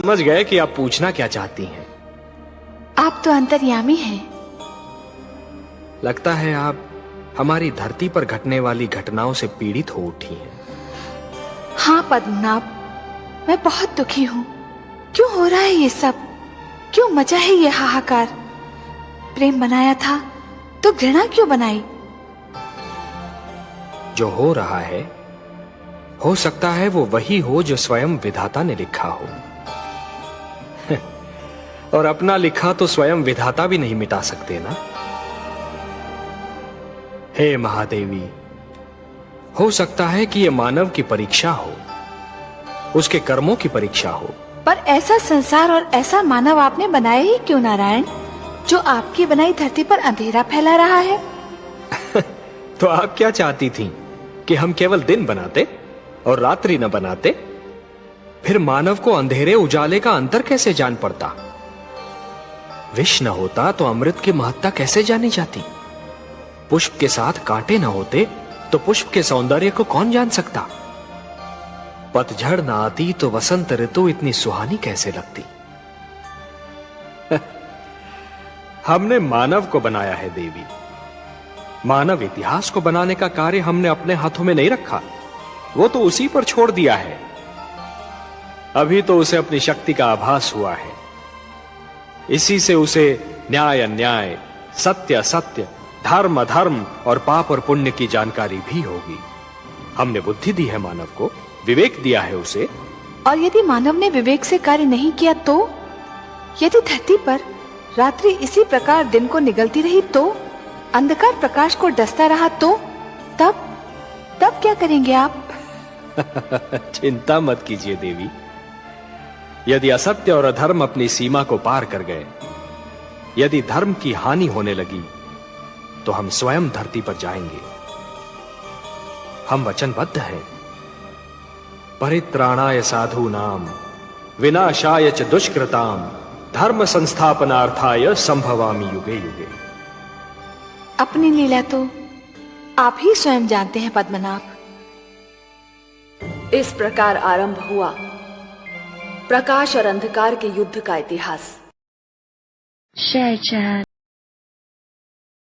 समझ गए कि आप पूछना क्या चाहती हैं। आप तो अंतर्यामी हैं। लगता है आप हमारी धरती पर घटने वाली घटनाओं से पीड़ित हो उठी हैं। हाँ पद्मनाभ, मैं बहुत दुखी हूँ। क्यों हो रहा है ये सब? क्यों मचा है ये हाहाकार? प्रेम बनाया था तो घृणा क्यों बनाई? जो हो रहा है, हो सकता है वो वही हो जो स्वयं विधाता ने लिखा हो। और अपना लिखा तो स्वयं विधाता भी नहीं मिटा सकते ना। हे महादेवी, हो सकता है कि यह मानव की परीक्षा हो, उसके कर्मों की परीक्षा हो। पर ऐसा संसार और ऐसा मानव आपने बनाया ही क्यों नारायण, जो आपकी बनाई धरती पर अंधेरा फैला रहा है? तो आप क्या चाहती थीं कि हम केवल दिन बनाते और रात्रि न बनाते? फिर मानव को अंधेरे उजाले का अंतर कैसे जान पड़ता? विष न होता तो अमृत की महत्ता कैसे जानी जाती? पुष्प के साथ कांटे न होते तो पुष्प के सौंदर्य को कौन जान सकता? पतझड़ न आती तो वसंत ऋतु इतनी सुहानी कैसे लगती? हमने मानव को बनाया है देवी। मानव इतिहास को बनाने का कार्य हमने अपने हाथों में नहीं रखा, वो तो उसी पर छोड़ दिया है। अभी तो उसे अपनी शक्ति का आभास हुआ है। इसी से उसे न्याय अन्याय, सत्य असत्य, धर्म अधर्म और पाप और पुण्य की जानकारी भी होगी। हमने बुद्धि दी है मानव को, विवेक दिया है उसे। और यदि मानव ने विवेक से कार्य नहीं किया तो? यदि धरती पर रात्रि इसी प्रकार दिन को निगलती रही तो? अंधकार प्रकाश को डसता रहा तो? तब क्या करेंगे आप? चिंता मत कीजिए देवी। यदि असत्य और अधर्म अपनी सीमा को पार कर गए, यदि धर्म की हानि होने लगी, तो हम स्वयं धरती पर जाएंगे। हम वचनबद्ध हैं। परित्राणाय साधूनाम विनाशाय च दुष्कृताम धर्म संस्थापनार्थाय संभवामि युगे युगे। अपनी लीला तो आप ही स्वयं जानते हैं पद्मनाभ। इस प्रकार आरंभ हुआ प्रकाश और अंधकार के युद्ध का इतिहास। शेरचैन।